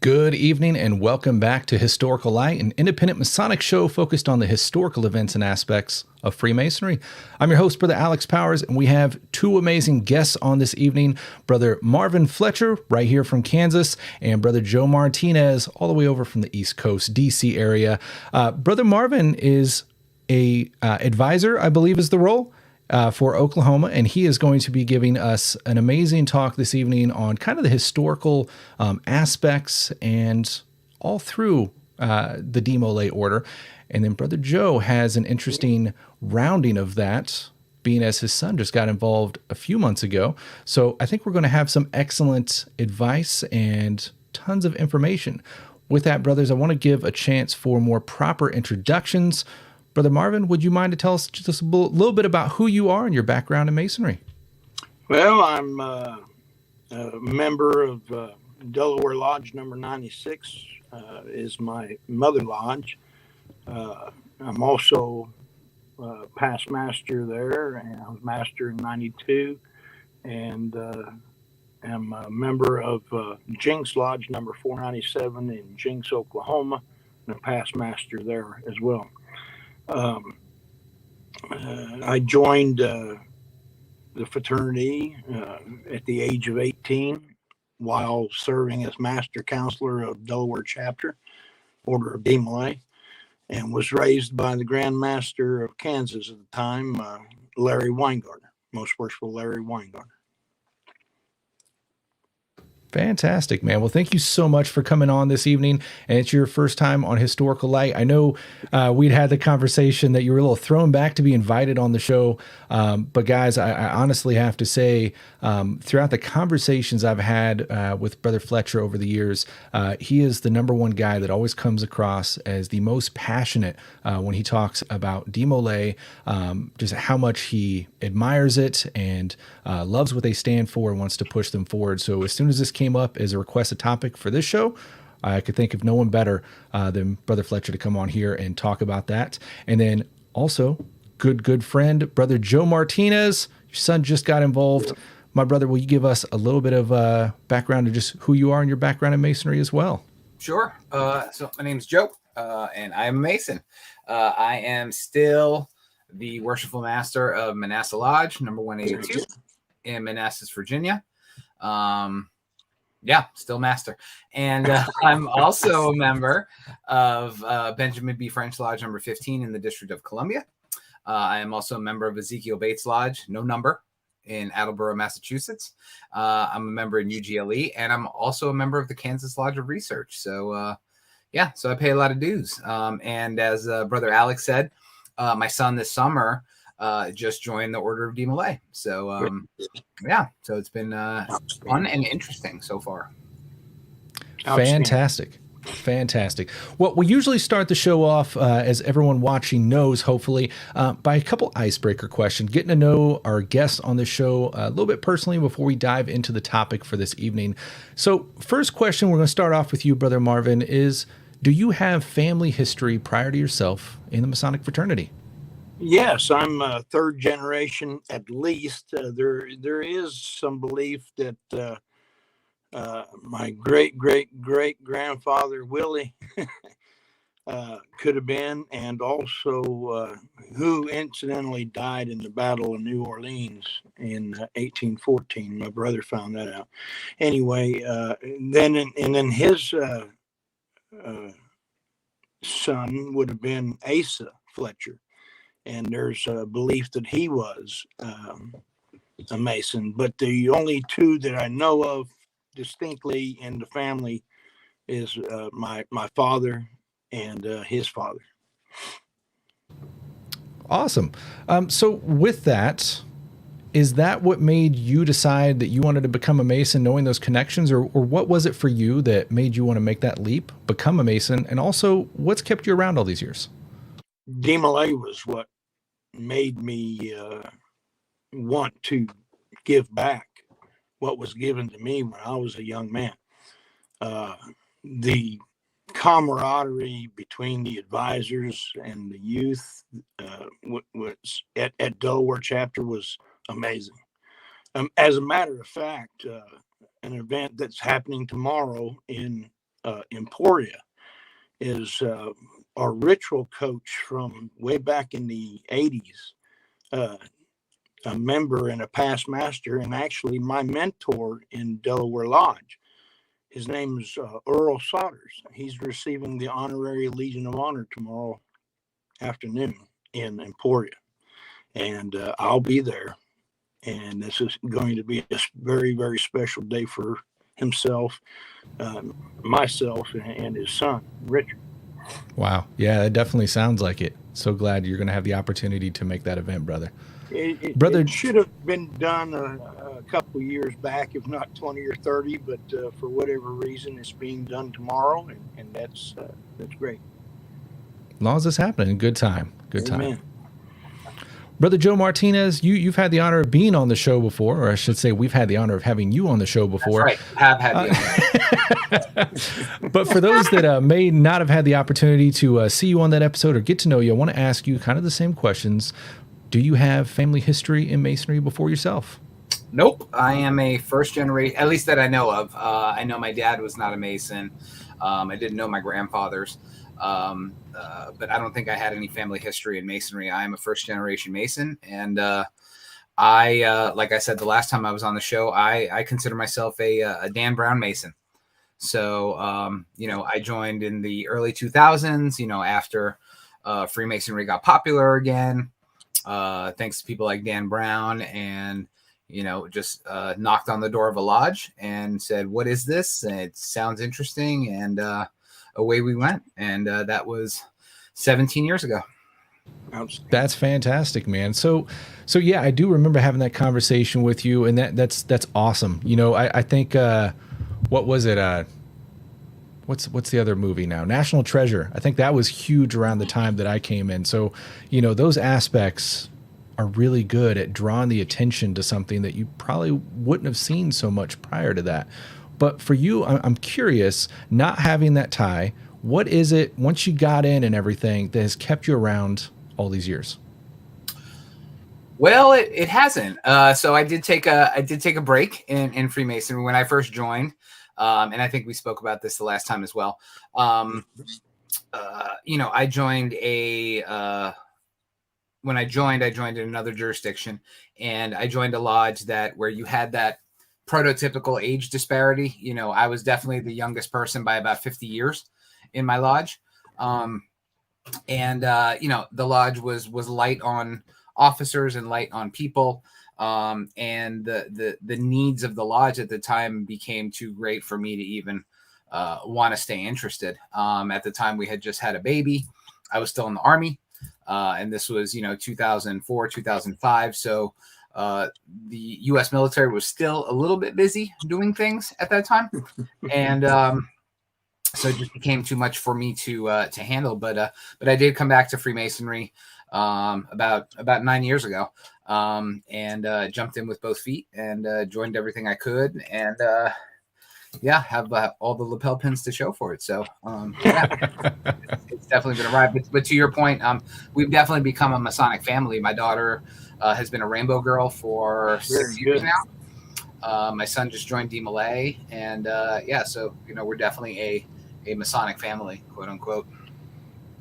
Good evening and welcome back to Historical Light, an independent Masonic show focused on the historical events and aspects of Freemasonry. I'm your host, Brother Alex Powers, and we have two amazing guests on this evening, Brother Marvin Fletcher, right here from Kansas, and Brother Joe Martinez, all the way over from the East Coast, DC area. Brother Marvin is a advisor, I believe is the role, for Oklahoma, and he is going to be giving us an amazing talk this evening on kind of the historical aspects and all through the DeMolay order. And then Brother Joe has an interesting rounding of that, being as his son just got involved a few months ago. So I think we're going to have some excellent advice and tons of information. With that, brothers, I want to give a chance for more proper introductions. Brother Marvin, would you mind to tell us just a little bit about who you are and your background in Masonry? Well, I'm a member of Delaware Lodge number 96 is my mother lodge. I'm also past master there, and I was master in 92, and am a member of Jinx Lodge number 497 in Jinx, Oklahoma, and a past master there as well. I joined the fraternity at the age of 18 while serving as master counselor of Delaware chapter, Order of DeMolay, and was raised by the Grand Master of Kansas at the time, Larry Weingartner, Most Worshipful Larry Weingartner. Fantastic, man. Well, thank you so much for coming on this evening. And it's your first time on Historical Light. I know we'd had the conversation that you were a little thrown back to be invited on the show. But guys, I honestly have to say, throughout the conversations I've had with Brother Fletcher over the years, he is the number one guy that always comes across as the most passionate when he talks about DeMolay, just how much he admires it and loves what they stand for and wants to push them forward. So as soon as this came up as a requested topic for this show, I could think of no one better than Brother Fletcher to come on here and talk about that. And then also, good friend, Brother Joe Martinez, your son just got involved. My brother, will you give us a little bit of background of just who you are and your background in Masonry as well? Sure. So my name's Joe, and I'm a Mason. I am still the Worshipful Master of Manassas Lodge, number 182 in Manassas, Virginia. Still master. And I'm also a member of Benjamin B. French Lodge number 15 in the District of Columbia. I am also a member of Ezekiel Bates Lodge, no number, in Attleboro, Massachusetts. I'm a member in UGLE, and I'm also a member of the Kansas Lodge of Research. So, so I pay a lot of dues. And as Brother Alex said, my son this summer just joined the Order of DeMolay. So, so it's been fun and interesting so far. Fantastic. Well, we usually start the show off, as everyone watching knows, hopefully, by a couple icebreaker questions, getting to know our guests on the show a little bit personally before we dive into the topic for this evening. So first question, we're going to start off with you, Brother Marvin, is do you have family history prior to yourself in the Masonic fraternity? Yes, I'm third generation at least. There is some belief that my great grandfather Willie could have been, and also who incidentally died in the Battle of New Orleans in 1814. My brother found that out. Anyway, then his son would have been Asa Fletcher. And there's a belief that he was a Mason. But the only two that I know of distinctly in the family is my father and his father. Awesome. So with that, is that what made you decide that you wanted to become a Mason, knowing those connections? Or what was it for you that made you want to make that leap, become a Mason? And also, what's kept you around all these years? DeMolay was what made me want to give back what was given to me when I was a young man. The camaraderie between the advisors and the youth was at Delaware chapter was amazing. As a matter of fact, an event that's happening tomorrow in Emporia, is our ritual coach from way back in the 80s, a member and a past master, and actually my mentor in Delaware Lodge. His name is Earl Sodders. He's receiving the Honorary Legion of Honor tomorrow afternoon in Emporia. And I'll be there. And this is going to be a very, very special day for himself, myself, and his son, Richard. Wow. Yeah, it definitely sounds like it. So glad you're going to have the opportunity to make that event, brother. It should have been done a couple of years back, if not 20 or 30, but for whatever reason, it's being done tomorrow, and that's great. As long as it's happening, good time. Good Amen. time. Brother Joe Martinez, you've had the honor of being on the show before, or I should say we've had the honor of having you on the show before. That's right. Have had the honor. But for those that may not have had the opportunity to see you on that episode or get to know you, I want to ask you kind of the same questions. Do you have family history in Masonry before yourself? Nope. I am a first generation, at least that I know of. I know my dad was not a Mason. I didn't know my grandfathers. But I don't think I had any family history in Masonry. I am a first generation Mason. And I like I said, the last time I was on the show, I consider myself a Dan Brown Mason. So, I joined in the early 2000s, after Freemasonry got popular again. Thanks to people like Dan Brown, and just knocked on the door of a lodge and said, "What is this? It sounds interesting." And away we went, and that was 17 years ago. That's fantastic, man. So yeah, I do remember having that conversation with you, and that's awesome. I think what was it? What's the other movie now? National Treasure. I think that was huge around the time that I came in. So, those aspects are really good at drawing the attention to something that you probably wouldn't have seen so much prior to that. But for you, I'm curious, not having that tie, what is it once you got in and everything that has kept you around all these years? Well, it hasn't. So I did take a break in Freemasonry when I first joined. And I think we spoke about this the last time as well. I joined when I joined in another jurisdiction, and I joined a lodge where you had that prototypical age disparity. I was definitely the youngest person by about 50 years in my lodge. The lodge was light on officers and light on people. And the needs of the lodge at the time became too great for me to even want to stay interested. At the time, we had just had a baby. I was still in the Army, and this was 2004, 2005. So the U.S. military was still a little bit busy doing things at that time, and so it just became too much for me to handle. But I did come back to Freemasonry about 9 years ago. And jumped in with both feet and joined everything I could, and have all the lapel pins to show for it. So it's definitely been a ride. But to your point, we've definitely become a Masonic family. My daughter has been a Rainbow Girl for 6 years now. My son just joined DeMolay, and so we're definitely a Masonic family, quote unquote.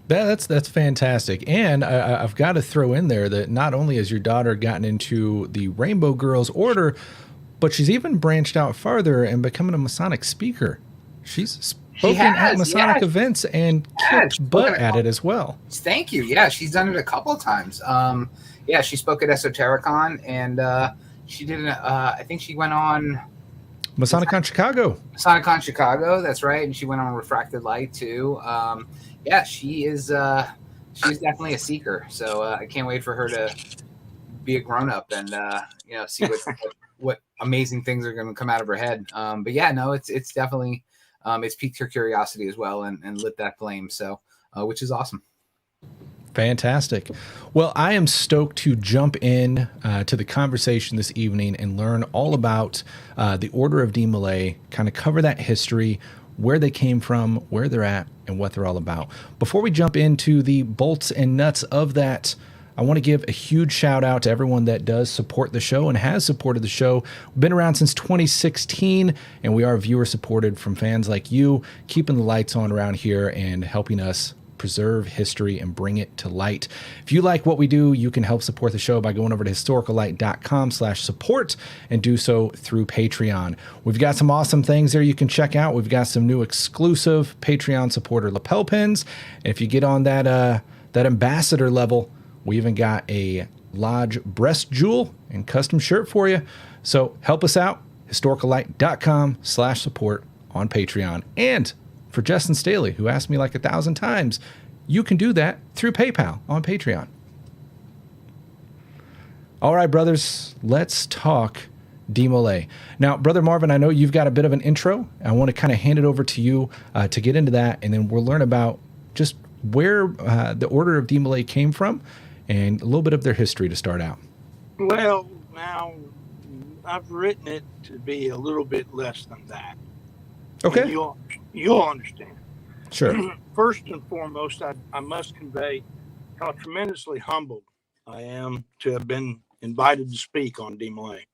That's fantastic. And I've got to throw in there that not only has your daughter gotten into the Rainbow Girls Order, but she's even branched out farther and becoming a Masonic speaker. She's spoken at Masonic events and kicked butt at it as well. Thank you. Yeah, she's done it a couple of times. She spoke at Esotericon, and she did I think she went on MasonicCon Chicago. MasonicCon Chicago, that's right. And she went on Refracted Light too. She is. She's definitely a seeker. So I can't wait for her to be a grown up and see what amazing things are going to come out of her head. It's definitely it's piqued her curiosity as well and lit that flame. So which is awesome. Fantastic. Well, I am stoked to jump in to the conversation this evening and learn all about the Order of DeMolay, kind of cover that history, where they came from, where they're at, and what they're all about. Before we jump into the bolts and nuts of that I want to give a huge shout out to everyone that does support the show and has supported the show. We've been around since 2016, and we are viewer supported from fans like you, keeping the lights on around here and helping us preserve history and bring it to light. If you like what we do, you can help support the show by going over to historicallight.com/support and do so through Patreon. We've got some awesome things there you can check out. We've got some new exclusive Patreon supporter lapel pins. And if you get on that ambassador level, we even got a Lodge breast jewel and custom shirt for you. So help us out, historicallight.com/support on Patreon. And for Justin Staley, who asked me like 1,000 times, you can do that through PayPal on Patreon. All right, brothers, let's talk DeMolay. Now, Brother Marvin, I know you've got a bit of an intro. I want to kind of hand it over to you to get into that, and then we'll learn about just where the Order of DeMolay came from and a little bit of their history to start out. Well, now, I've written it to be a little bit less than that. Okay. And you'll understand. Sure. First and foremost, I must convey how tremendously humbled I am to have been invited to speak on DeMolay.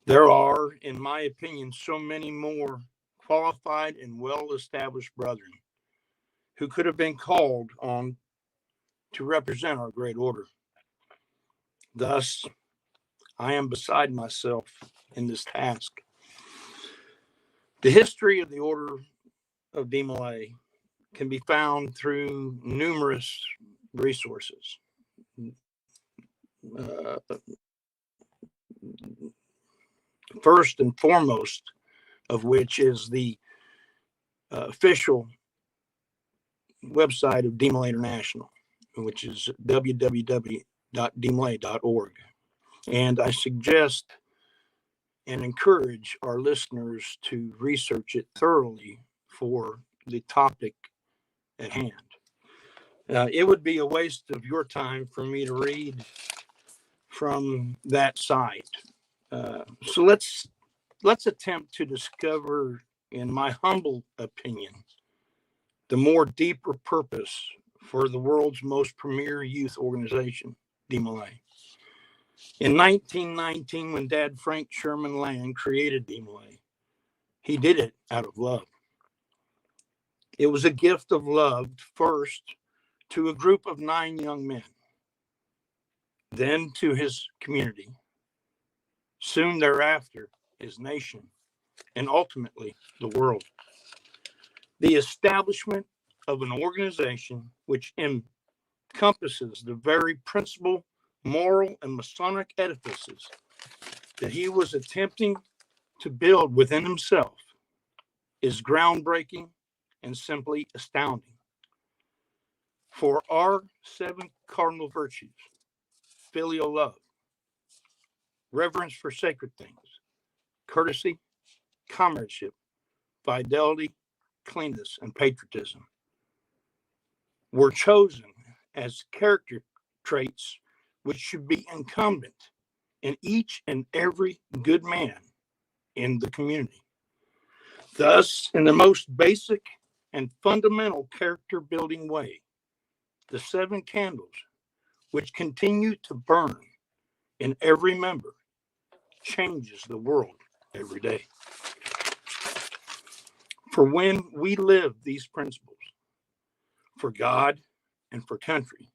There are, in my opinion, so many more qualified and well-established brethren who could have been called on to represent our great order. Thus, I am beside myself in this task. The history of the Order of DeMolay can be found through numerous resources. First and foremost of which is the official website of DeMolay International, which is www.demolay.org. And I suggest and encourage our listeners to research it thoroughly for the topic at hand. It would be a waste of your time for me to read from that site. So let's attempt to discover, in my humble opinion, the more deeper purpose for the world's most premier youth organization, DeMolay. In 1919, when Dad Frank Sherman Land created DeMolay, he did it out of love. It was a gift of love first to a group of 9 young men, then to his community, soon thereafter his nation, and ultimately the world. The establishment of an organization which encompasses the very principal, moral, and Masonic edifices that he was attempting to build within himself is groundbreaking and simply astounding. For our 7 cardinal virtues, filial love, reverence for sacred things, courtesy, comradeship, fidelity, cleanness, and patriotism, were chosen as character traits which should be incumbent in each and every good man in the community. Thus, in the most basic and fundamental character building way, the 7 candles which continue to burn in every member changes the world every day. For when we live these principles for God and for country,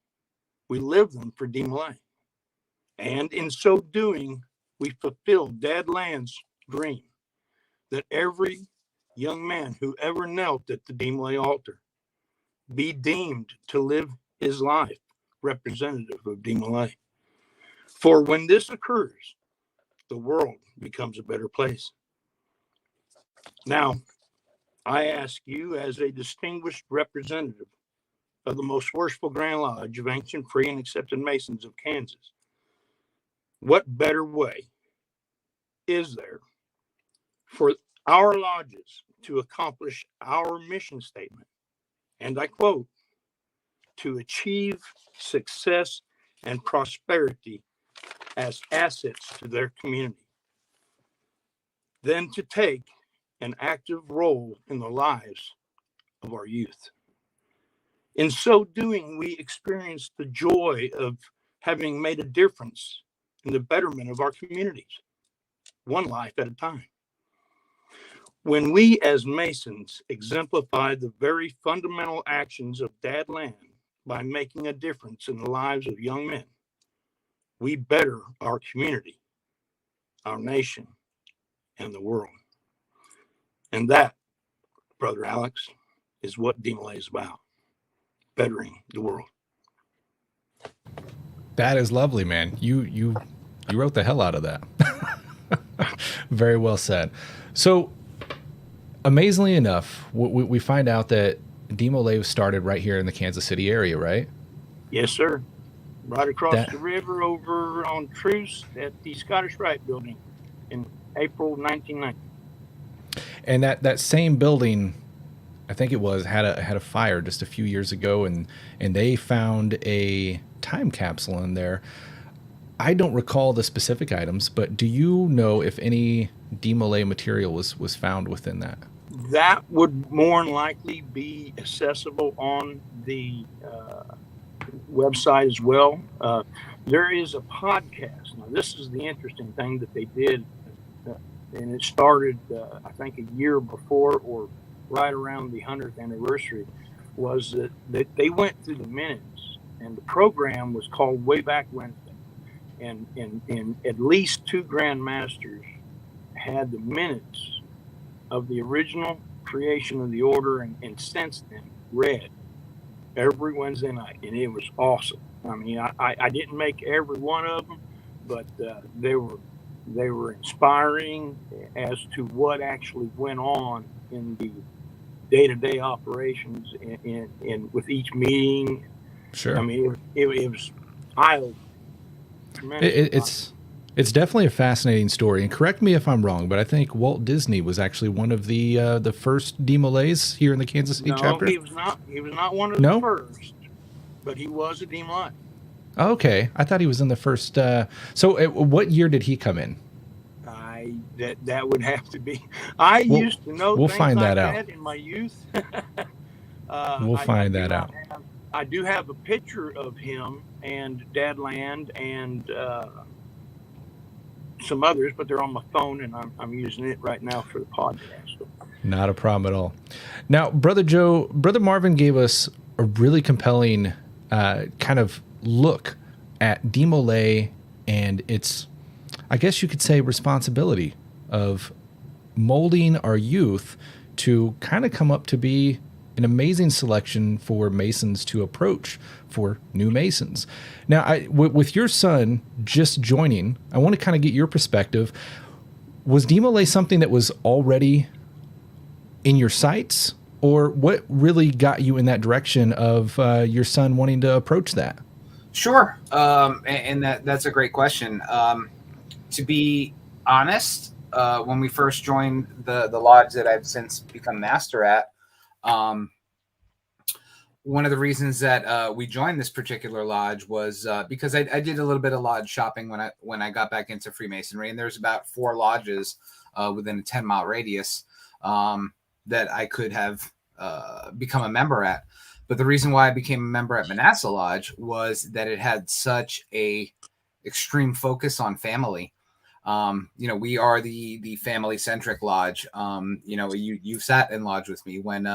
we live them for DeMolay. And in so doing, we fulfill Dad Land's dream that every young man who ever knelt at the DeMolay altar be deemed to live his life representative of DeMolay. For when this occurs, the world becomes a better place. Now, I ask you, as a distinguished representative of the most worshipful Grand Lodge of ancient, free, and accepted Masons of Kansas, what better way is there for our lodges to accomplish our mission statement? And I quote, to achieve success and prosperity as assets to their community, than to take an active role in the lives of our youth. In so doing, we experience the joy of having made a difference in the betterment of our communities, one life at a time. When we as Masons exemplify the very fundamental actions of Dad Land by making a difference in the lives of young men, we better our community, our nation, and the world. And that, Brother Alex, is what DeMolay is about, bettering the world. That is lovely, man. You wrote the hell out of that. Very well said. So, amazingly enough, we find out that DeMolay was started right here in the Kansas City area, right? Yes, sir. Right across the river over on Truce at the Scottish Rite Building in April 1990. And that same building, I think it was, had a fire just a few years ago, and they found a time capsule in there. I don't recall the specific items, but do you know if any DeMolay material was found within that? That would more than likely be accessible on the website as well. There is a podcast. Now, this is the interesting thing that they did, and it started, I think, a year before or right around the 100th anniversary, was that they went through the minutes, and the program was called Way Back Wednesday. And at least 2 Grand Masters had the minutes of the original creation of the order, and since then read every Wednesday night, and it was awesome. I mean, I didn't make every one of them, but they were inspiring as to what actually went on in the day-to-day operations and with each meeting. Sure. I mean, it was eye-opening. It's definitely a fascinating story. And correct me if I'm wrong, but I think Walt Disney was actually one of the first DeMolays here in the Kansas City chapter. No, he was not. He was not one of the first, but he was a DeMolay. Okay, I thought he was in the first. So, what year did he come in? That would have to be. I used to know. We'll things find that like out in my youth. We'll find that out. I do have a picture of him and Dad Land and some others, but they're on my phone, and I'm using it right now for the podcast. So. Not a problem at all. Now, Brother Marvin gave us a really compelling kind of look at DeMolay and its, I guess you could say, responsibility of molding our youth to kind of come up to be an amazing selection for Masons to approach for new Masons. Now, with your son just joining, I want to kind of get your perspective. Was DeMolay something that was already in your sights, or what really got you in that direction of your son wanting to approach that? Sure. And that's a great question. To be honest, when we first joined the lodge that I've since become master at, one of the reasons that we joined this particular lodge was because I did a little bit of lodge shopping when I got back into Freemasonry, and there's about 4 lodges within a 10-mile radius that I could have become a member at. But the reason why I became a member at Manasseh Lodge was that it had such a extreme focus on family. We are the family-centric lodge. You sat in lodge with me when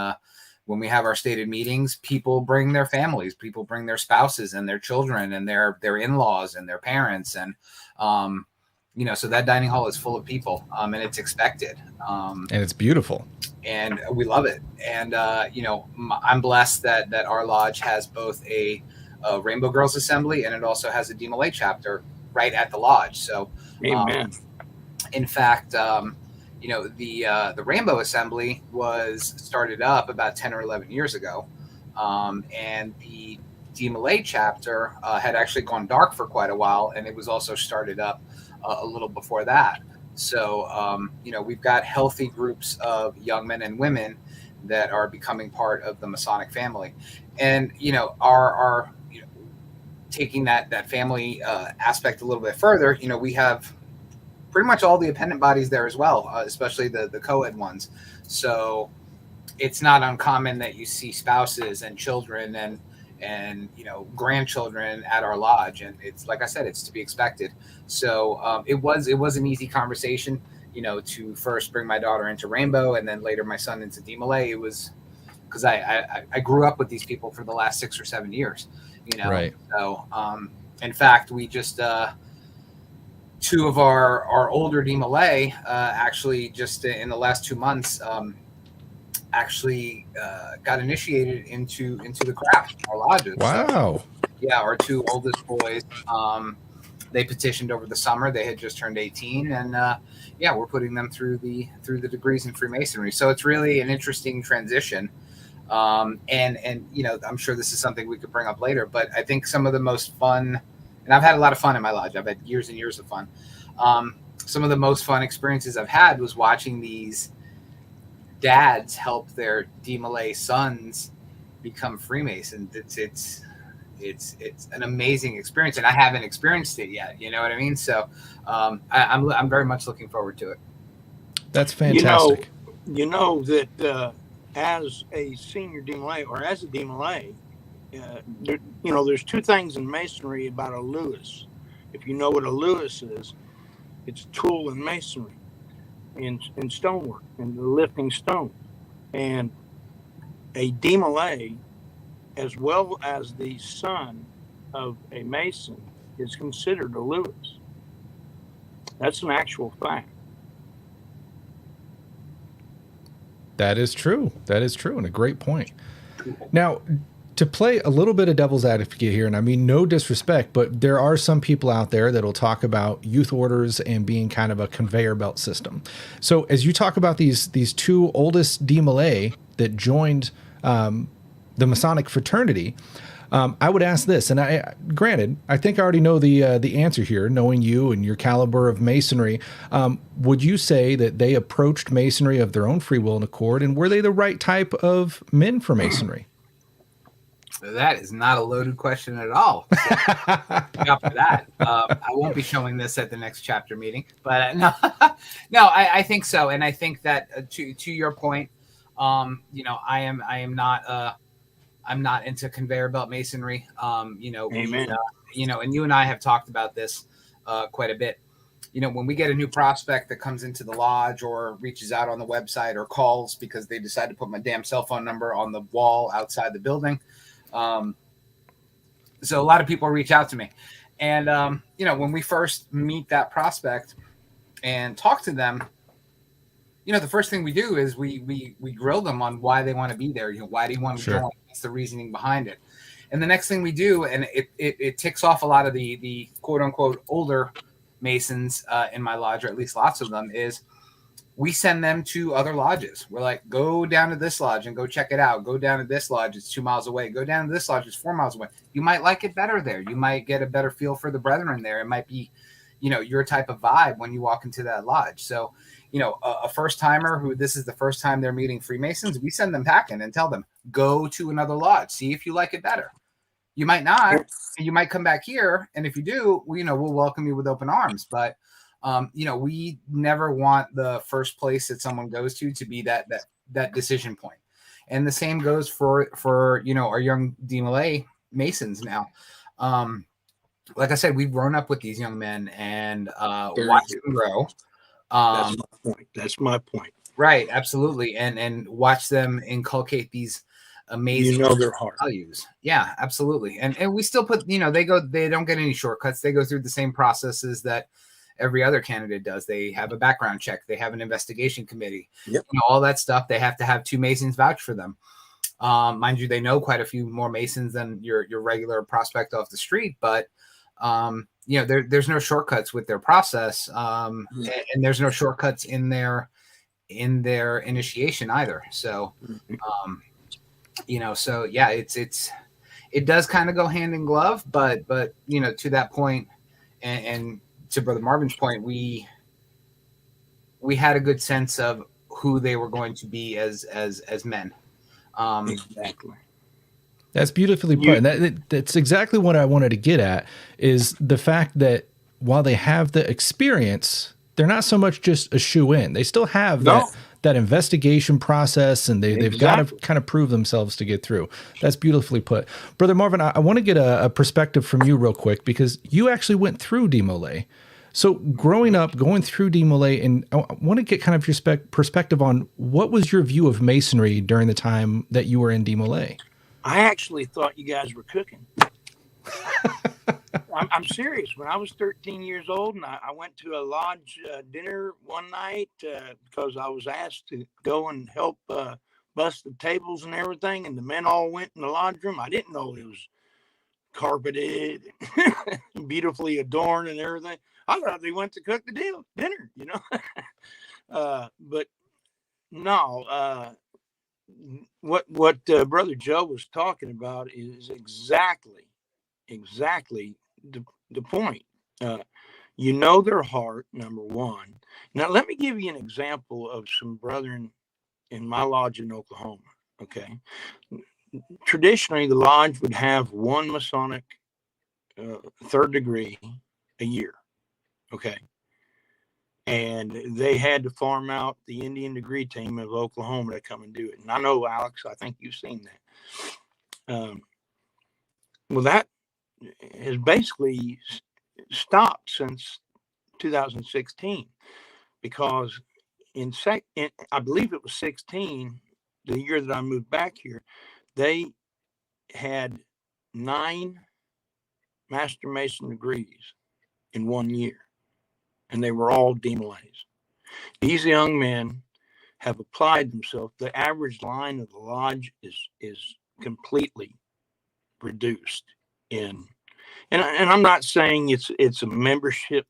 we have our stated meetings. People bring their families, people bring their spouses and their children and their in-laws and their parents, and so that dining hall is full of people, and it's expected. And it's beautiful. And we love it. And I'm blessed that our lodge has both a Rainbow Girls Assembly, and it also has a DeMolay chapter right at the lodge. So, amen. In fact, the Rainbow Assembly was started up about 10 or 11 years ago, and the DeMolay chapter had actually gone dark for quite a while, and it was also started up a little before that. So, we've got healthy groups of young men and women that are becoming part of the Masonic family, and are taking that family aspect a little bit further. We have pretty much all the appendant bodies there as well, especially the co-ed ones. So it's not uncommon that you see spouses and children and and grandchildren at our lodge, and it's like I said, it's to be expected. So it was an easy conversation, to first bring my daughter into Rainbow and then later my son into DeMolay. It was because I grew up with these people for the last 6 or 7 years, Right. So in fact, we just two of our older DeMolay actually just in the last 2 months got initiated into the craft, our lodges. Wow. So, yeah, our 2 oldest boys, they petitioned over the summer. They had just turned 18, and we're putting them through the degrees in Freemasonry. So it's really an interesting transition. And I'm sure this is something we could bring up later, but I think some of the most fun, and I've had a lot of fun in my lodge. I've had years and years of fun. Some of the most fun experiences I've had was watching these dads help their DeMolay sons become Freemasons. It's an amazing experience, and I haven't experienced it yet. You know what I mean? So I'm very much looking forward to it. That's fantastic. You know that as a senior DeMolay or as a DeMolay, there's 2 things in Masonry about a Lewis. If you know what a Lewis is, it's tool in masonry, in stonework, and lifting stone. And a DeMolay, as well as the son of a Mason, is considered a Lewis. That's an actual fact. That is true. That is true, and a great point. Now, to play a little bit of devil's advocate here, and I mean no disrespect, but there are some people out there that will talk about youth orders and being kind of a conveyor belt system. So as you talk about these 2 oldest DeMolay that joined the Masonic fraternity, I would ask this, and granted, I think I already know the answer here, knowing you and your caliber of Masonry. Would you say that they approached Masonry of their own free will and accord, and were they the right type of men for Masonry? That is not a loaded question at all. So, up for that. I won't be showing this at the next chapter meeting, but no, I think so, and I think that to your point, I am not. I'm not into conveyor belt masonry. And you and I have talked about this quite a bit. When we get a new prospect that comes into the lodge or reaches out on the website or calls because they decide to put my damn cell phone number on the wall outside the building. So a lot of people reach out to me, and when we first meet that prospect and talk to them, the first thing we do is we grill them on why they want to be there. Why do you want to join? What's the reasoning behind it? And the next thing we do, and it ticks off a lot of the quote unquote older Masons in my lodge, or at least lots of them, is we send them to other lodges. We're like, go down to this lodge and go check it out. Go down to this lodge. It's 2 miles away. Go down to this lodge. It's 4 miles away. You might like it better there. You might get a better feel for the brethren there. It might be, your type of vibe when you walk into that lodge. So, a first timer who this is the first time they're meeting Freemasons, we send them packing and tell them, go to another lodge. See if you like it better. You might not. You might come back here. And if you do, we'll welcome you with open arms. But we never want the first place that someone goes to be that decision point. And the same goes for our young DeMolay Masons now. Like I said, we've grown up with these young men and watched them grow. That's my point. Right, absolutely, and watch them inculcate these amazing their heart values. Yeah, absolutely, and we still put they don't get any shortcuts. They go through the same processes that every other candidate does. They have a background check. They have an investigation committee. Yep. All that stuff. They have to have 2 Masons vouch for them. Mind you, they know quite a few more Masons than your regular prospect off the street, but there's no shortcuts with their process, and there's no shortcuts in their initiation either. So, so yeah, it does kind of go hand in glove, but to that point, and to Brother Marvin's point, we had a good sense of who they were going to be as men. Exactly. That's beautifully put. That's exactly what I wanted to get at, is the fact that while they have the experience, they're not so much just a shoe-in. They still have that investigation process, and they've got to kind of prove themselves to get through. That's beautifully put. Brother Marvin, I want to get a perspective from you real quick, because you actually went through DeMolay. So growing up, going through DeMolay, and I want to get kind of your perspective on what was your view of Masonry during the time that you were in DeMolay? I actually thought you guys were cooking. I'm serious. When I was 13 years old, and I went to a lodge dinner one night because I was asked to go and help bust the tables and everything, and the men all went in the lodge room. I didn't know it was carpeted, beautifully adorned and everything. I thought they went to cook the dinner, you know. But no, what Brother Joe was talking about is exactly the point. You know their heart, number one. Now, let me give you an example of some brethren in my lodge in Oklahoma. Okay. Traditionally, the lodge would have one Masonic third degree a year. Okay. And they had to farm out the Indian degree team of Oklahoma to come and do it. And I know, Alex, I think you've seen that. Well, that has basically stopped since 2016, because I believe it was 16, the year that I moved back here, they had 9 Master Mason degrees in 1 year, and they were all DeMolays. These young men have applied themselves. The average line of the lodge is completely reduced in, and I'm not saying it's a membership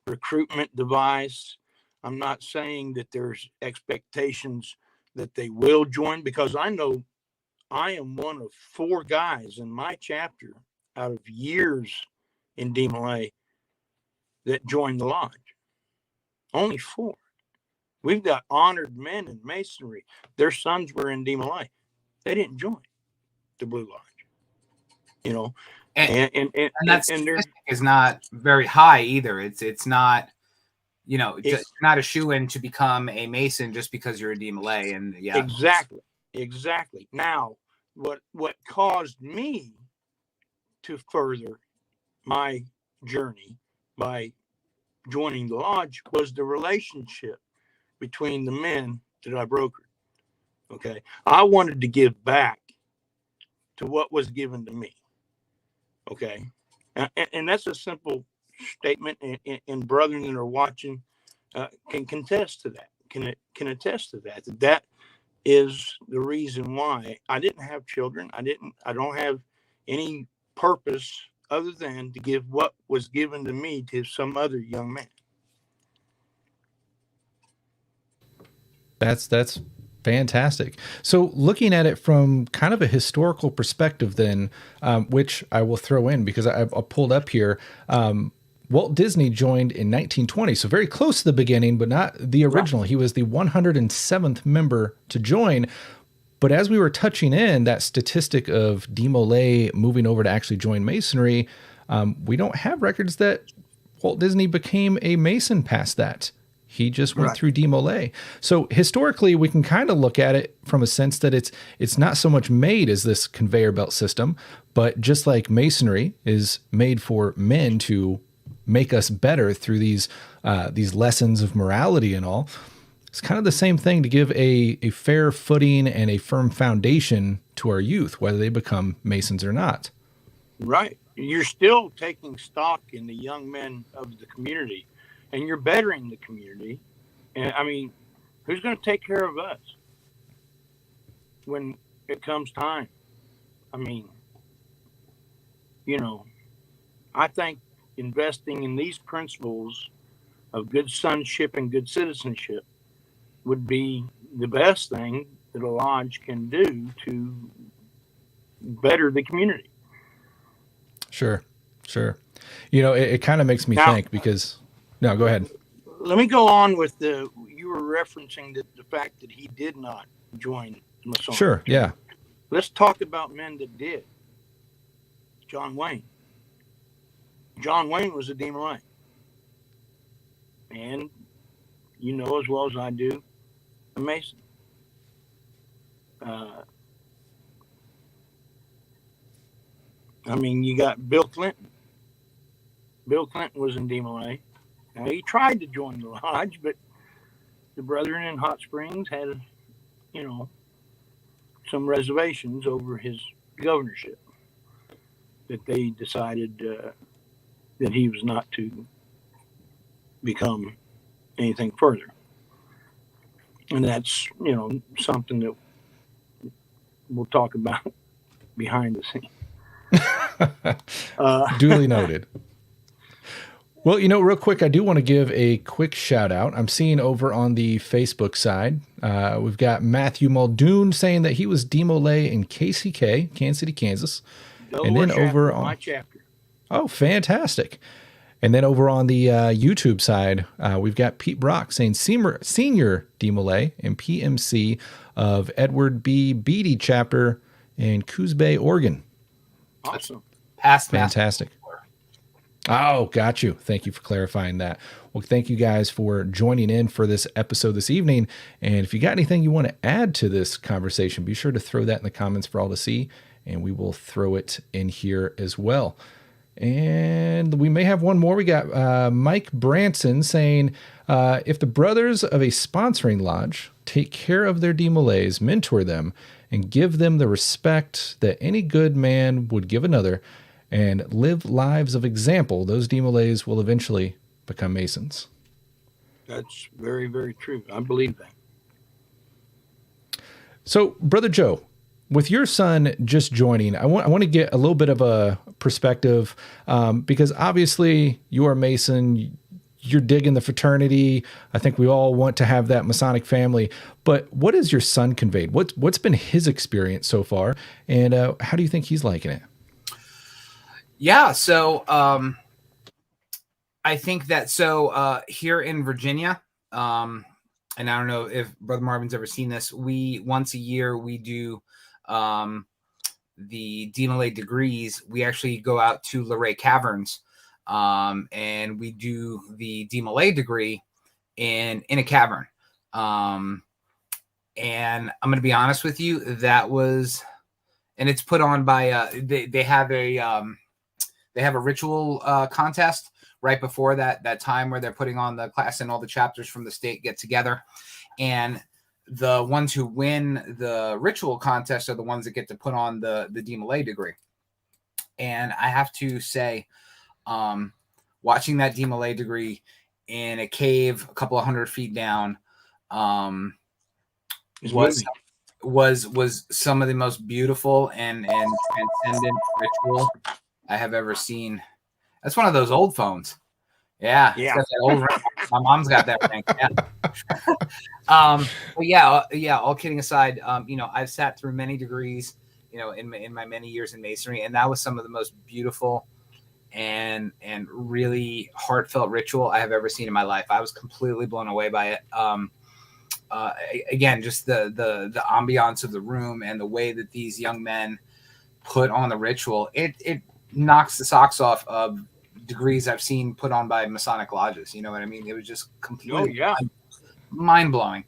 recruitment device. I'm not saying that there's expectations that they will join, because I know I am one of 4 guys in my chapter out of years in DeMolay that joined the lodge. Only 4. We've got honored men in Masonry. Their sons were in DeMolay. They didn't join the Blue Lodge, you know. And that statistic is not very high either. It's not, you know, it's not a shoe-in to become a Mason just because you're a DeMolay. And yeah, exactly. Now, what caused me to further my journey by joining the lodge was the relationship between the men that I brokered. Okay, I wanted to give back to what was given to me. Okay, and that's a simple statement, and brethren that are watching can contest to that. Can attest to that. That is the reason why I didn't have children. I don't have any purpose other than to give what was given to me to some other young man. That's fantastic. So looking at it from kind of a historical perspective then, which I will throw in because I pulled up here, Walt Disney joined in 1920, so very close to the beginning, but not the original. Right. He was the 107th member to join. But as we were touching in that statistic of DeMolay moving over to actually join Masonry, we don't have records that Walt Disney became a Mason past that. He just went through DeMolay. So historically, we can kind of look at it from a sense that it's not so much made as this conveyor belt system, but just like Masonry is made for men to make us better through these lessons of morality and all. It's kind of the same thing to give a fair footing and a firm foundation to our youth, whether they become Masons or not. Right. You're still taking stock in the young men of the community, and you're bettering the community. And I mean, who's going to take care of us when it comes time? I mean, you know, I think investing in these principles of good sonship and good citizenship would be the best thing that a lodge can do to better the community. Sure. You know, it kind of makes me think because... No, go ahead. Let me go on with you were referencing the fact that he did not join the Masonic. Sure, yeah. Let's talk about men that did. John Wayne. John Wayne was a DeMolay. And you know as well as I do, a Mason. I mean, you got Bill Clinton. Bill Clinton was in DeMolay. Now, he tried to join the lodge, but the brethren in Hot Springs had, some reservations over his governorship, that they decided that he was not to become anything further. And that's, something that we'll talk about behind the scenes. Duly noted. Well, real quick, I do want to give a quick shout out. I'm seeing over on the Facebook side, we've got Matthew Muldoon saying that he was DeMolay in KCK, Kansas City, Kansas. Delaware and then chapter, over on my chapter. Oh, fantastic. And then over on the YouTube side, we've got Pete Brock saying senior DeMolay and PMC of Edward B. Beatty chapter in Coos Bay, Oregon. Awesome. Past Fantastic. Oh, got you. Thank you for clarifying that. Well, thank you guys for joining in for this episode this evening. And if you got anything you want to add to this conversation, be sure to throw that in the comments for all to see, and we will throw it in here as well. And we may have one more. We got Mike Branson saying, if the brothers of a sponsoring lodge take care of their DeMolays, mentor them, and give them the respect that any good man would give another, and live lives of example, those DeMolays will eventually become Masons. That's very, very true. I believe that. So, Brother Joe, with your son just joining, I want to get a little bit of a perspective, because obviously you are Mason, you're digging the fraternity. I think we all want to have that Masonic family. But what has your son conveyed? What's been his experience so far, and how do you think he's liking it? Yeah, so I think that here in Virginia, and I don't know if Brother Marvin's ever seen this, once a year we do the DeMolay degrees. We actually go out to Luray Caverns, and we do the DeMolay degree in a cavern. And I'm going to be honest with you, and it's put on by they have a ritual contest right before that time where they're putting on the class, and all the chapters from the state get together. And the ones who win the ritual contest are the ones that get to put on the DeMolay degree. And I have to say, watching that DeMolay degree in a cave a couple of 100 feet down was some of the most beautiful and transcendent ritual I have ever seen. That's one of those old phones. Yeah. It's got that old ring. My mom's got that ring. Yeah. But yeah. All kidding aside, I've sat through many degrees, in my many years in Masonry, and that was some of the most beautiful and really heartfelt ritual I have ever seen in my life. I was completely blown away by it. Again, just the ambiance of the room and the way that these young men put on the ritual, it knocks the socks off of degrees I've seen put on by Masonic lodges. You know what I mean? It was just completely mind blowing.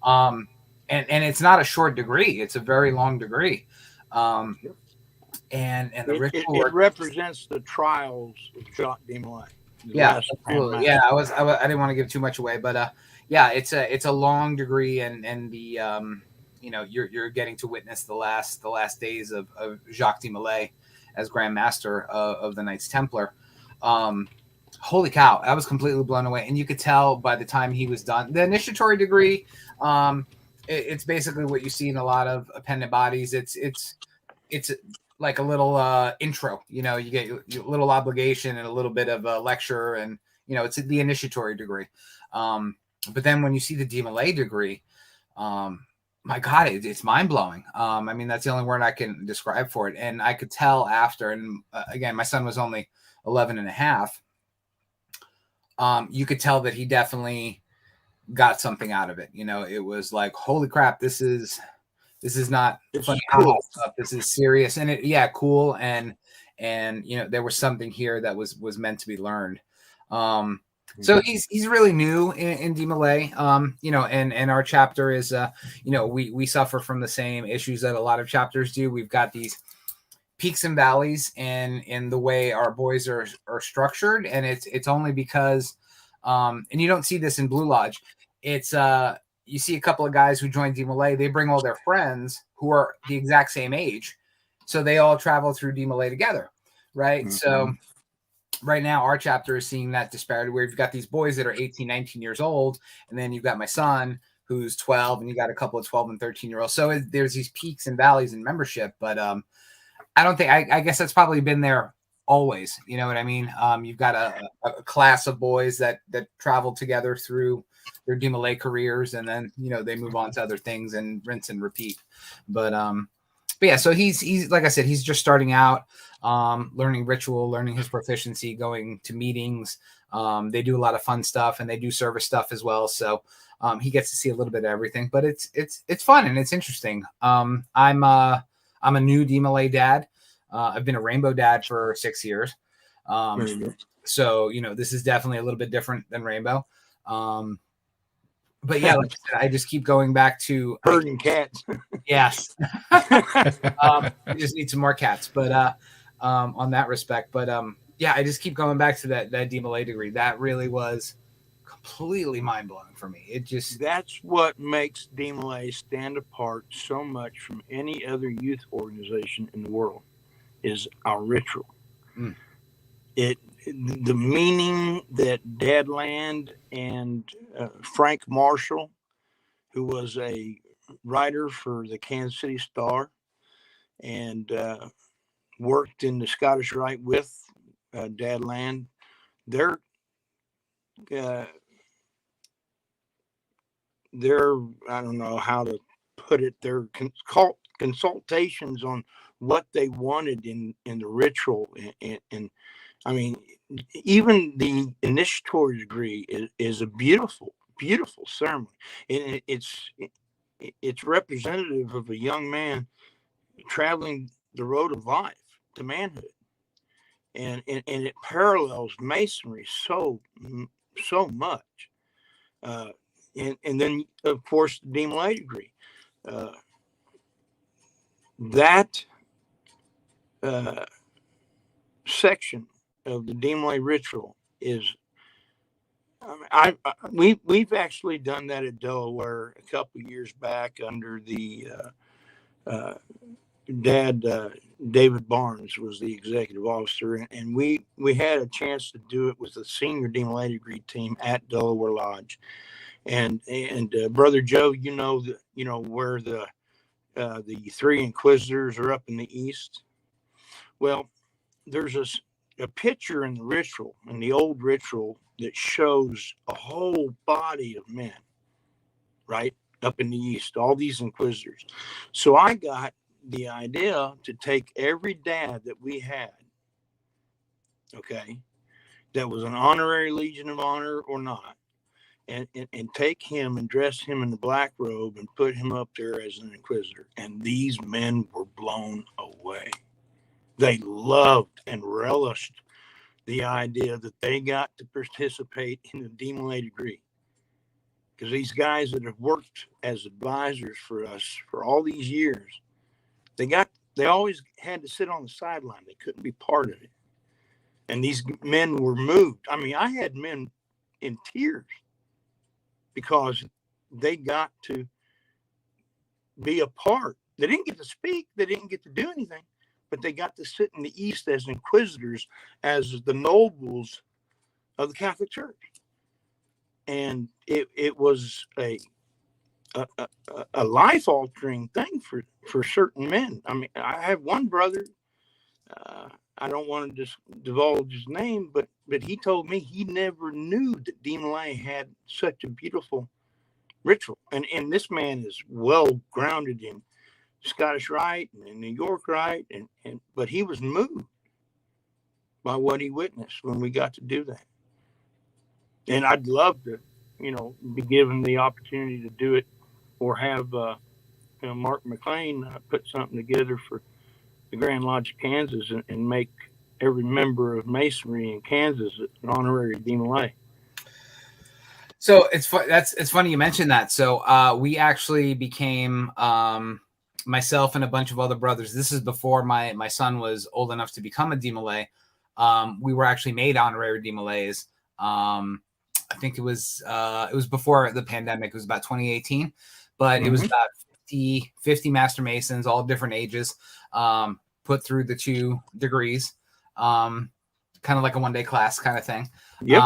And it's not a short degree; it's a very long degree. And the ritual it represents the trials of Jacques de Molay. Yeah, absolutely. Yeah, I didn't want to give too much away, but it's a long degree, and the you're getting to witness the last days of Jacques de Molay as Grand Master of the Knights Templar. Holy cow, I was completely blown away. And you could tell by the time he was done. The initiatory degree, it's basically what you see in a lot of appendant bodies. It's like a little intro. You get a little obligation and a little bit of a lecture, and it's the initiatory degree. But then when you see the DeMolay degree, my God, it's mind blowing. I mean, that's the only word I can describe for it. And I could tell after, and again, my son was only 11 and a half. You could tell that he definitely got something out of it. It was like, holy crap, this is not funny stuff. This is serious. And cool. And there was something here that was meant to be learned. So he's really new in DeMolay, and our chapter is, we suffer from the same issues that a lot of chapters do. We've got these peaks and valleys in the way our boys are structured, and it's only because, and you don't see this in Blue Lodge. It's you see a couple of guys who join DeMolay, they bring all their friends who are the exact same age, so they all travel through DeMolay together, right? Mm-hmm. So right now, our chapter is seeing that disparity where you've got these boys that are 18, 19 years old, and then you've got my son who's 12, and you got a couple of 12 and 13-year-olds. So there's these peaks and valleys in membership, but I don't think, I guess that's probably been there always. You know what I mean? You've got a class of boys that travel together through their DeMolay careers, and then, they move on to other things and rinse and repeat. But yeah, so he's like I said, he's just starting out, learning ritual, learning his proficiency, going to meetings. They do a lot of fun stuff, and they do service stuff as well. So he gets to see a little bit of everything, but it's fun and it's interesting. I'm a new DeMolay dad. I've been a rainbow dad for 6 years. So, this is definitely a little bit different than rainbow. But yeah, like I said, I just keep going back to herding cats. Yes. We just need some more cats, but on that respect. But yeah, I just keep going back to that DeMolay degree. That really was completely mind-blowing for me. That's what makes DeMolay stand apart so much from any other youth organization in the world, is our ritual. The meaning that Dadland and Frank Marshall, who was a writer for the Kansas City Star and worked in the Scottish Rite with Dadland, their I don't know how to put it, their consultations on what they wanted in the ritual, and I mean, even the initiatory degree is a beautiful ceremony, and it's representative of a young man traveling the road of life to manhood, and it parallels Masonry so much, and then of course the DeMolay degree, that section of the DeMolay ritual is, we've actually done that at Delaware a couple of years back under the David Barnes was the executive officer, and we had a chance to do it with the senior DeMolay degree team at Delaware Lodge, and Brother Joe, where the three inquisitors are up in the east. Well, there's a picture in the ritual, in the old ritual, that shows a whole body of men, right, up in the east, all these inquisitors. So I got the idea to take every dad that we had, okay, that was an honorary Legion of Honor or not, and take him and dress him in the black robe and put him up there as an inquisitor. And these men were blown away. They loved and relished the idea that they got to participate in the DeMolay degree. Because these guys that have worked as advisors for us for all these years, they always had to sit on the sideline. They couldn't be part of it. And these men were moved. I mean, I had men in tears because they got to be a part. They didn't get to speak. They didn't get to do anything. But they got to sit in the East as inquisitors, as the nobles of the Catholic Church. And it was a life-altering thing for certain men. I mean, I have one brother, I don't want to just divulge his name, but he told me he never knew that DeMolay had such a beautiful ritual. And this man is well-grounded in Scottish Rite and New York Rite, but he was moved by what he witnessed when we got to do that. And I'd love to, be given the opportunity to do it, or have Mark McLean put something together for the Grand Lodge of Kansas and make every member of Masonry in Kansas an honorary DeMolay. So it's funny you mentioned that. So we actually became myself and a bunch of other brothers. This is before my son was old enough to become a DeMolay. We were actually made honorary DeMolays. I think it was before the pandemic. It was about 2018, but it was about 50 Master Masons, all different ages, put through the 2 degrees, kind of like a one-day class kind of thing. Yep.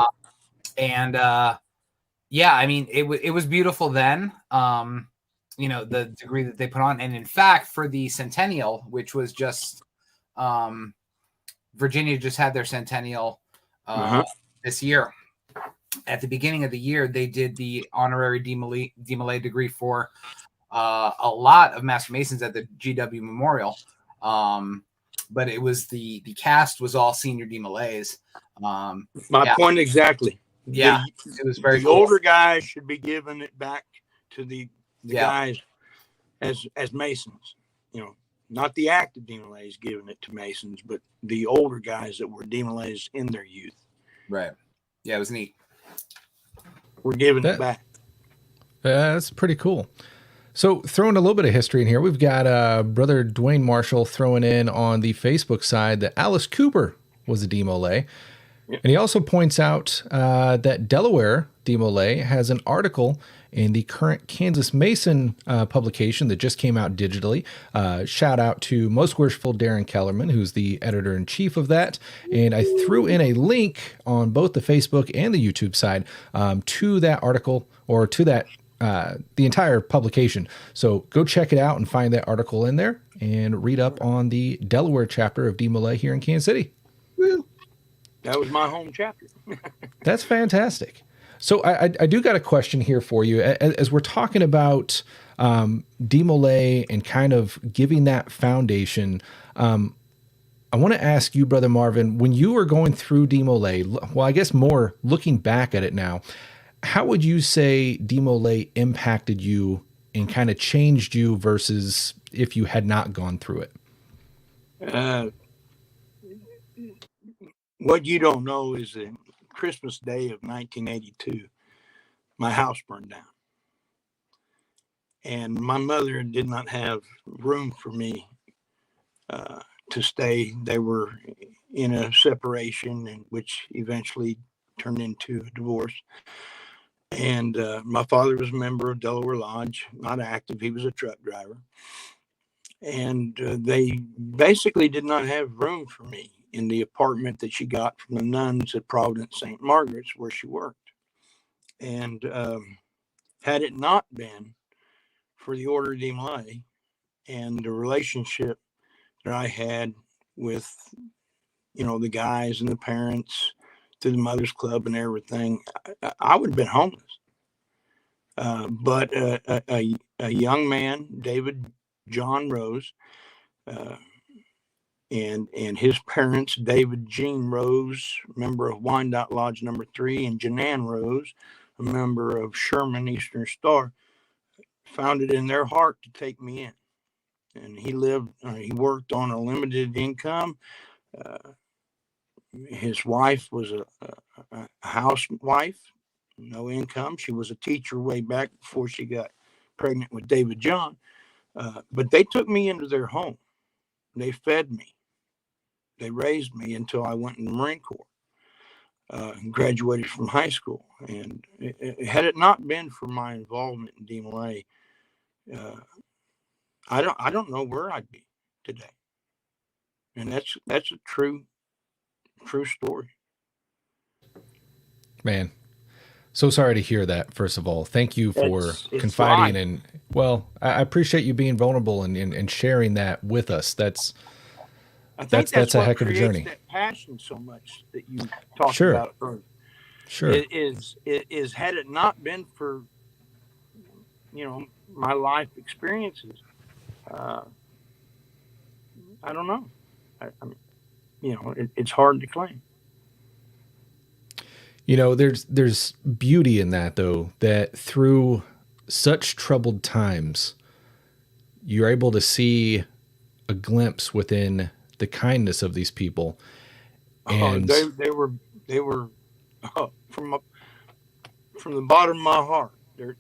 Yeah, I mean, it was beautiful then, the degree that they put on. And in fact, for the centennial, which was just, Virginia just had their centennial this year. At the beginning of the year, they did the honorary DeMolay degree for a lot of Master Masons at the GW Memorial. But it was the cast was all senior DeMolays. My point exactly. Yeah, it was very the cool. older guys should be giving it back to the guys as Masons. Not the active DeMolays giving it to Masons, but the older guys that were DeMolays in their youth. Right. Yeah, it was neat. We're giving it back. That's pretty cool. So throwing a little bit of history in here, we've got Brother Dwayne Marshall throwing in on the Facebook side that Alice Cooper was a DeMolay. Yep. And he also points out that Delaware DeMolay has an article in the current Kansas Mason publication that just came out digitally. Shout out to Most Worshipful Darren Kellerman, who's the editor-in-chief of that. And I threw in a link on both the Facebook and the YouTube side to that article, or to that the entire publication. So go check it out and find that article in there and read up on the Delaware chapter of DeMolay here in Kansas City. Woo. That was my home chapter. That's fantastic. So I do got a question here for you. As we're talking about DeMolay and kind of giving that foundation, I want to ask you, Brother Marvin, when you were going through DeMolay, well, I guess more looking back at it now, how would you say DeMolay impacted you and kind of changed you versus if you had not gone through it? What you don't know is that Christmas Day of 1982, my house burned down. And my mother did not have room for me to stay. They were in a separation, and which eventually turned into a divorce. And my father was a member of Delaware Lodge, not active. He was a truck driver. And they basically did not have room for me in the apartment that she got from the nuns at Providence St. Margaret's, where she worked. And had it not been for the Order of DeMolay and the relationship that I had with, the guys and the parents through the Mothers Club and everything, I would have been homeless. But a young man, David John Rose, and his parents, David Jean Rose, member of Wyandotte Lodge number 3, and Janan Rose, a member of Sherman Eastern Star, found it in their heart to take me in. And he worked on a limited income. His wife was a housewife, no income. She was a teacher way back before she got pregnant with David John. But they took me into their home. They fed me. They raised me until I went in the Marine Corps, graduated from high school. And had it not been for my involvement in DeMolay, I don't know where I'd be today. And that's a true story. Man, so sorry to hear that, first of all. Thank you for confiding. Fine. And, well, I appreciate you being vulnerable and sharing that with us. That's a heck of a journey. That passion so much that you talked Sure. about earlier. Sure. It is had it not been for, my life experiences, I don't know. It's hard to claim. There's beauty in that, though, that through such troubled times, you're able to see a glimpse within the kindness of these people. And they were from from the bottom of my heart,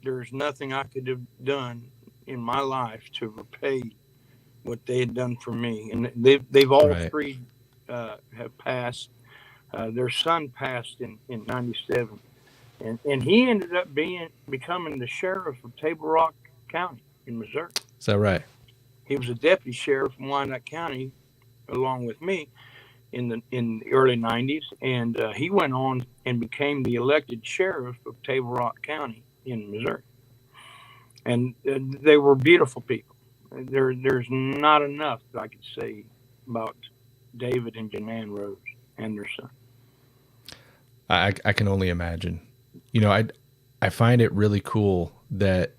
there's nothing I could have done in my life to repay what they had done for me. And they've all Right. three have passed. Their son passed in 97. And he ended up becoming the sheriff of Table Rock County in Missouri. Is that right? He was a deputy sheriff in Wyandotte County along with me in the early 90s. And he went on and became the elected sheriff of Table Rock County in Missouri. And they were beautiful people. There's not enough that I could say about David and Janan Rose and their son. I can only imagine. I find it really cool that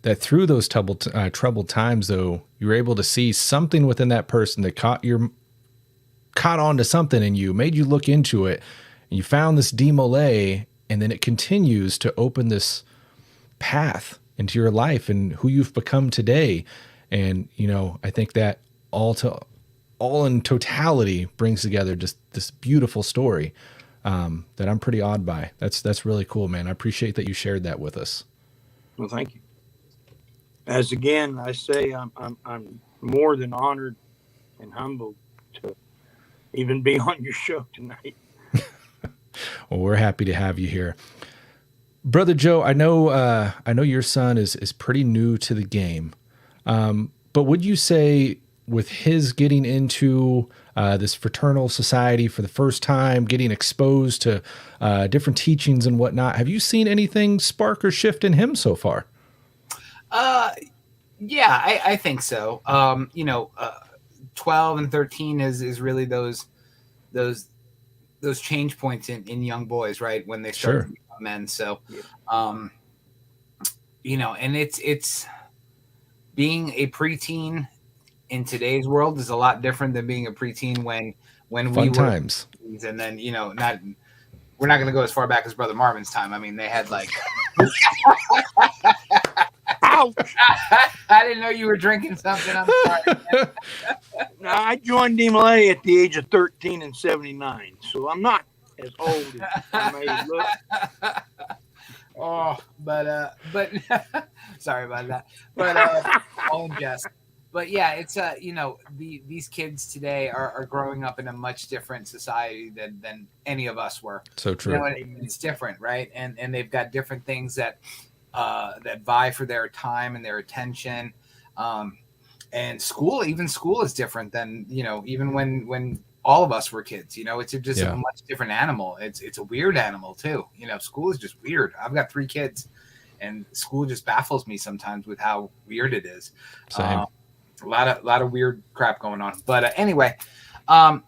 through those troubled times, though, you were able to see something within that person that caught on to something in you, made you look into it, and you found this de Molay, and then it continues to open this path into your life and who you've become today. And, I think that all in totality brings together just this beautiful story that I'm pretty awed by. That's really cool, man. I appreciate that you shared that with us. Well, thank you. As again, I say, I'm more than honored and humbled to even be on your show tonight. Well, we're happy to have you here. Brother Joe, I know your son is pretty new to the game. But would you say with his getting into this fraternal society for the first time, getting exposed to different teachings and whatnot, have you seen anything spark or shift in him so far? Yeah, I think so. 12 and 13 is really those change points in young boys, right? When they start to become men. So, and it's being a preteen in today's world is a lot different than being a preteen when Fun we were times. And then, we're not going to go as far back as Brother Marvin's time. I mean, they had like, ouch! I didn't know you were drinking something. I'm sorry. No, I joined DeMolay at the age of 13 in 79, so I'm not as old as I may look. Oh, but sorry about that. But all in jest. But yeah, it's these kids today are growing up in a much different society than any of us were. So true. It's different, right? And they've got different things that vie for their time and their attention. And school is different than, even when all of us were kids. It's just a much different animal. It's a weird animal too. School is just weird. I've got 3 kids, and school just baffles me sometimes with how weird it is. Same. A lot of weird crap going on. But anyway,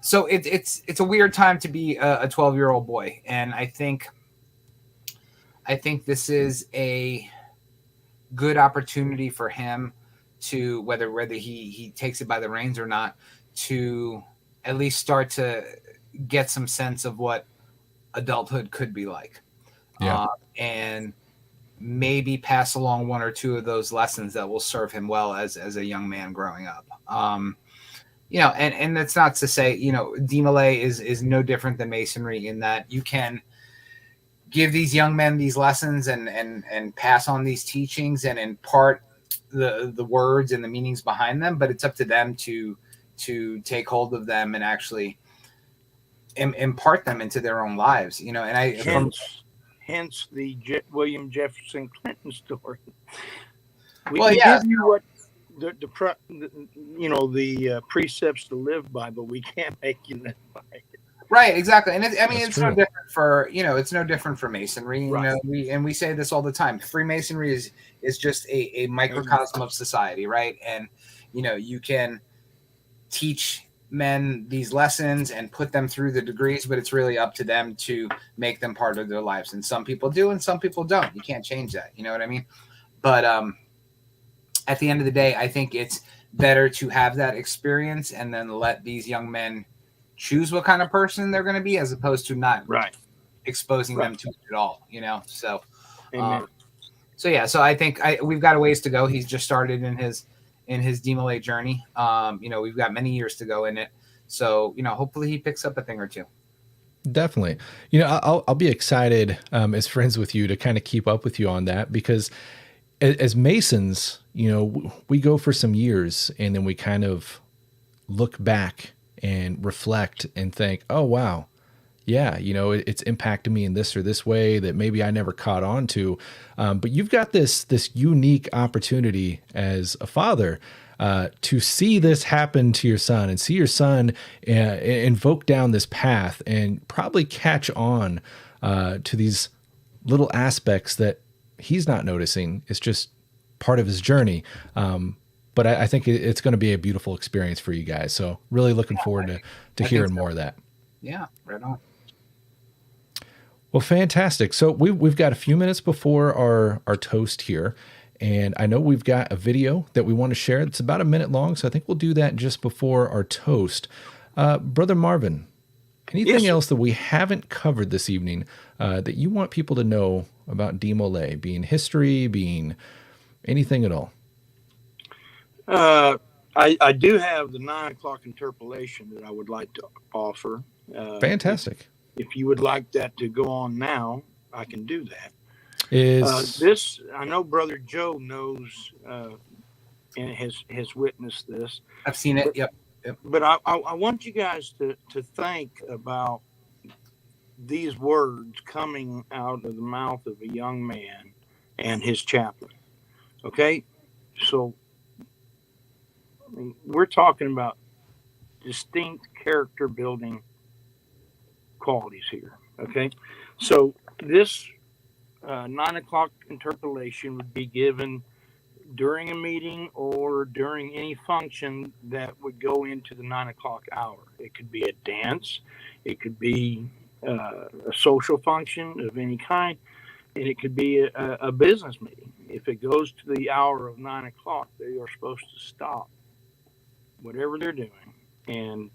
so it's a weird time to be a 12-year-old boy, and I think this is a good opportunity for him to, whether he takes it by the reins or not, to at least start to get some sense of what adulthood could be like. And maybe pass along 1 or 2 of those lessons that will serve him well as a young man growing up. And that's not to say, DeMolay is no different than Masonry in that you can give these young men these lessons and pass on these teachings and impart the words and the meanings behind them, but it's up to them to take hold of them and actually impart them into their own lives, and hence the William Jefferson Clinton story. We Well, can yeah. give you what the precepts to live by, but we can't make you live by it. Right, exactly. And it's true. no different for, it's no different for Masonry. Right. We say this all the time. Freemasonry is just a microcosm of society, right? And you can teach men these lessons and put them through the degrees, but it's really up to them to make them part of their lives. And some people do and some people don't. You can't change that. You know what I mean? But at the end of the day, I think it's better to have that experience and then let these young men choose what kind of person they're going to be, as opposed to not exposing them to it at all, So, so I think we've got a ways to go. He's just started in his DeMolay journey. We've got many years to go in it. So, hopefully he picks up a thing or two. Definitely. I'll be excited as friends with you to kind of keep up with you on that, because as Masons, we go for some years and then we kind of look back and reflect and think, oh, wow. Yeah, it's impacted me in this or this way that maybe I never caught on to. But you've got this unique opportunity as a father to see this happen to your son and see your son invoke down this path and probably catch on to these little aspects that he's not noticing. It's just part of his journey. But I think it's going to be a beautiful experience for you guys. So really looking forward to hearing more of that. Yeah, right on. Well, fantastic. So we've got a few minutes before our toast here. And I know we've got a video that we want to share. It's about a minute long. So I think we'll do that just before our toast. Brother Marvin, anything else that we haven't covered this evening that you want people to know about de Molay, being history, being anything at all? I do have the 9 o'clock interpolation that I would like to offer. Fantastic. If you would like that to go on now, I can do that. This, I know Brother Joe knows and has witnessed this. I've seen it. Yep. But I want you guys to think about these words coming out of the mouth of a young man and his chaplain. Okay? So we're talking about distinct character building qualities here. Okay? So this 9 o'clock interpolation would be given during a meeting or during any function that would go into the 9 o'clock hour. It could be a dance, it could be a social function of any kind, and it could be a business meeting. If it goes to the hour of 9 o'clock, they are supposed to stop whatever they're doing and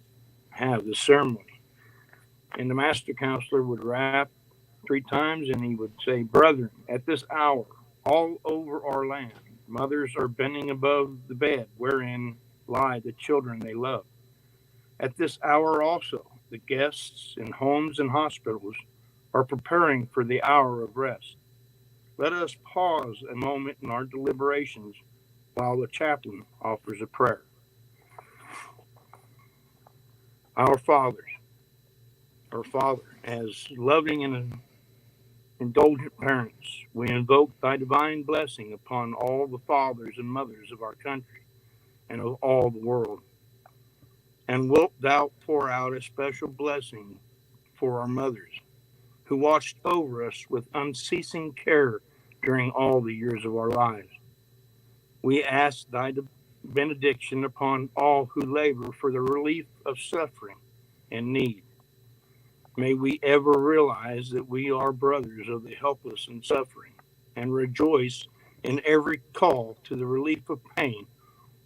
have the ceremony. And the master counselor would rap 3 times, and he would say, "Brethren, at this hour, all over our land, mothers are bending above the bed wherein lie the children they love. At this hour also, the guests in homes and hospitals are preparing for the hour of rest. Let us pause a moment in our deliberations while the chaplain offers a prayer. Our Father, as loving and indulgent parents, we invoke thy divine blessing upon all the fathers and mothers of our country and of all the world. And wilt thou pour out a special blessing for our mothers, who watched over us with unceasing care during all the years of our lives. We ask thy benediction upon all who labor for the relief of suffering and need. May we ever realize that we are brothers of the helpless and suffering, and rejoice in every call to the relief of pain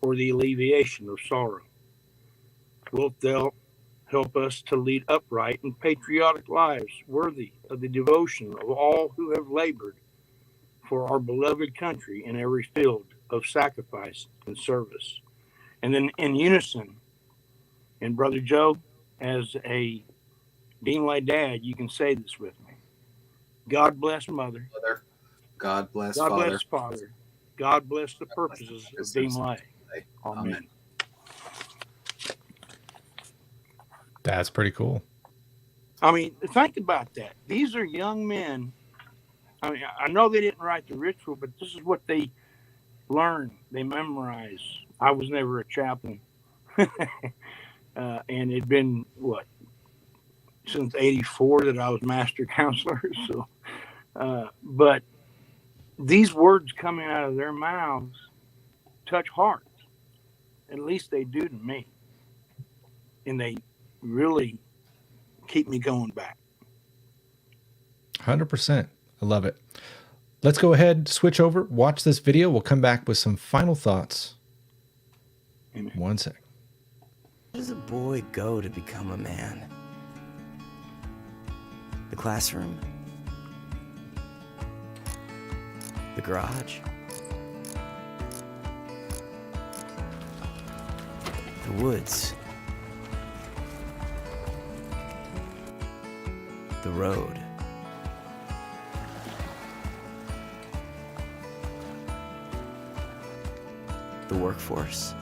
or the alleviation of sorrow. Wilt thou help us to lead upright and patriotic lives worthy of the devotion of all who have labored for our beloved country in every field of sacrifice and service." And then in unison, and Brother Joe, as a de Molay dad, you can say this with me. God bless Mother. God bless God Father. bless Father. God bless the purposes of de Molay. Amen. That's pretty cool. I mean, think about that. These are young men. I mean, I know they didn't write the ritual, but this is what they learned. They memorized. I was never a chaplain. And it'd been, since 84 that I was master counselor. So, but these words coming out of their mouths touch hearts. At least they do to me. And they really keep me going back. 100%. I love it. Let's go ahead, switch over, watch this video. We'll come back with some final thoughts. Amen. 1 sec. Where does a boy go to become a man? The classroom? The garage? The woods? the road. The workforce.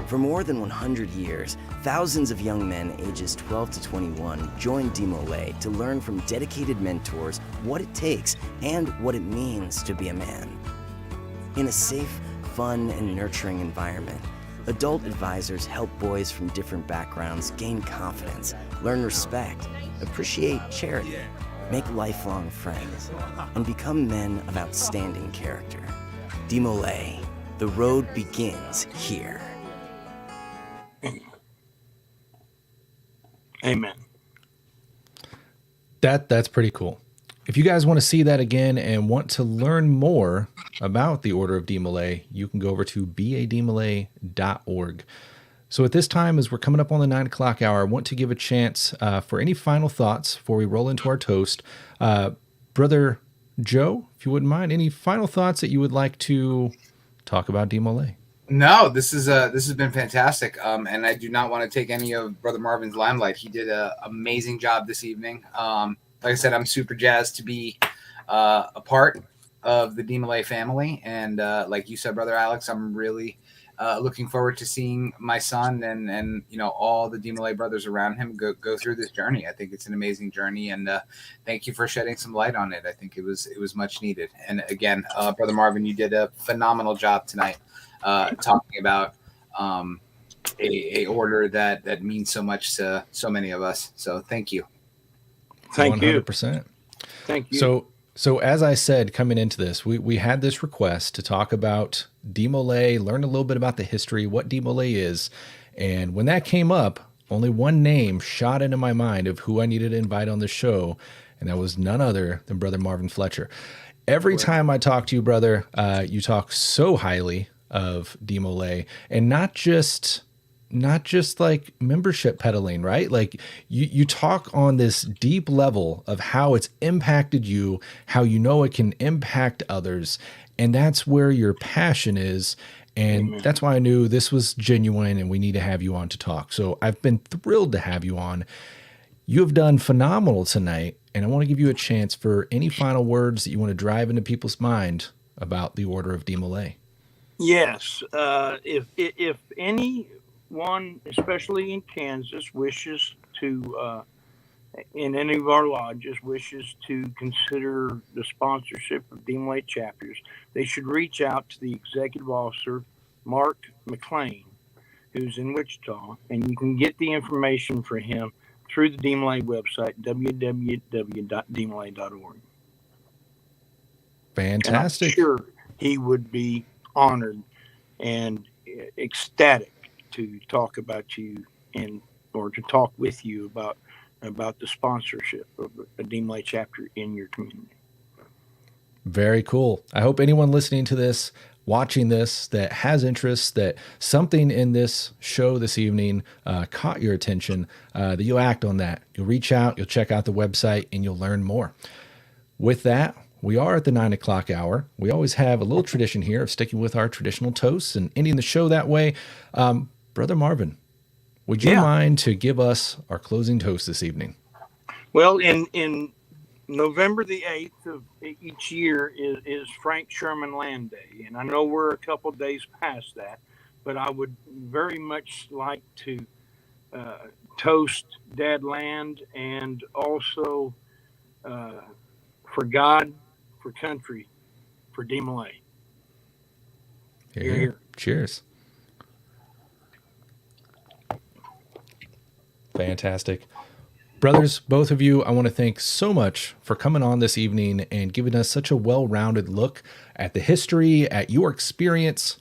For more than 100 years, thousands of young men ages 12 to 21 joined DeMolay to learn from dedicated mentors what it takes and what it means to be a man. In a safe, fun, and nurturing environment, adult advisors help boys from different backgrounds gain confidence, learn respect, appreciate charity, make lifelong friends, and become men of outstanding character. DeMolay, the road begins here. Amen. That's pretty cool. If you guys want to see that again and want to learn more about the Order of DeMolay, you can go over to bademolay.org. So at this time, as we're coming up on the 9 o'clock hour, I want to give a chance for any final thoughts before we roll into our toast. Brother Joe, if you wouldn't mind, any final thoughts that you would like to talk about DeMolay? No, this has been fantastic, and I do not want to take any of Brother Marvin's limelight. He did an amazing job this evening. Like I said, I'm super jazzed to be a part of the DeMolay family, and like you said, Brother Alex, I'm really looking forward to seeing my son and all the DeMolay brothers around him go through this journey. I think it's an amazing journey, and thank you for shedding some light on it. I think it was much needed. And again, Brother Marvin, you did a phenomenal job tonight. Talking about a order that means so much to so many of us. So thank you. Thank 100%. you. Thank you. So as I said, coming into this, we had this request to talk about DeMolay, learn a little bit about the history, what DeMolay is. And when that came up, only one name shot into my mind of who I needed to invite on the show. And that was none other than Brother Marvin Fletcher. Every time I talk to you, brother, you talk so highly of DeMolay, and not just like membership peddling, right? Like you talk on this deep level of how it's impacted you, how you know it can impact others, and that's where your passion is. And Amen. That's why I knew this was genuine and we need to have you on to talk. So I've been thrilled to have you on. You have done phenomenal tonight, and I want to give you a chance for any final words that you want to drive into people's mind about the Order of DeMolay. Yes. If anyone, especially in Kansas, wishes to, in any of our lodges, wishes to consider the sponsorship of DeMolay chapters, they should reach out to the executive officer, Mark McLean, who's in Wichita, and you can get the information for him through the DeMolay website, www.demolay.org. Fantastic. And I'm sure he would be honored and ecstatic to talk about you or to talk with you about the sponsorship of a DeMolay chapter in your community. Very cool. I hope anyone listening to this, watching this, that has interest, that something in this show this evening caught your attention, that you'll act on that. You'll reach out, you'll check out the website, and you'll learn more. With that, we are at the 9 o'clock hour. We always have a little tradition here of sticking with our traditional toasts and ending the show that way. Brother Marvin, would you mind to give us our closing toast this evening? Well, in November the 8th of each year is Frank Sherman Land Day. And I know we're a couple days past that, but I would very much like to toast Dad Land and also for God, for country, for DeMolay. Here. Cheers. Fantastic. Brothers, both of you, I want to thank so much for coming on this evening and giving us such a well-rounded look at the history, at your experience.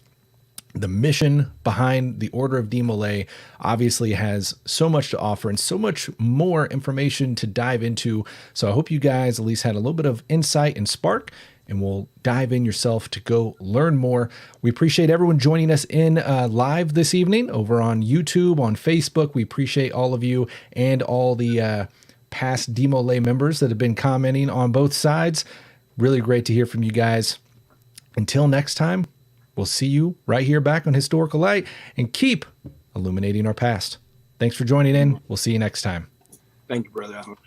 The mission behind the Order of DeMolay obviously has so much to offer and so much more information to dive into. So I hope you guys at least had a little bit of insight and spark, and will dive in yourself to go learn more. We appreciate everyone joining us in live this evening over on YouTube, on Facebook. We appreciate all of you and all the past DeMolay members that have been commenting on both sides. Really great to hear from you guys. Until next time, We'll see you right here back on Historical Light, and keep illuminating our past. Thanks for joining in. We'll see you next time. Thank you, Brother Alex.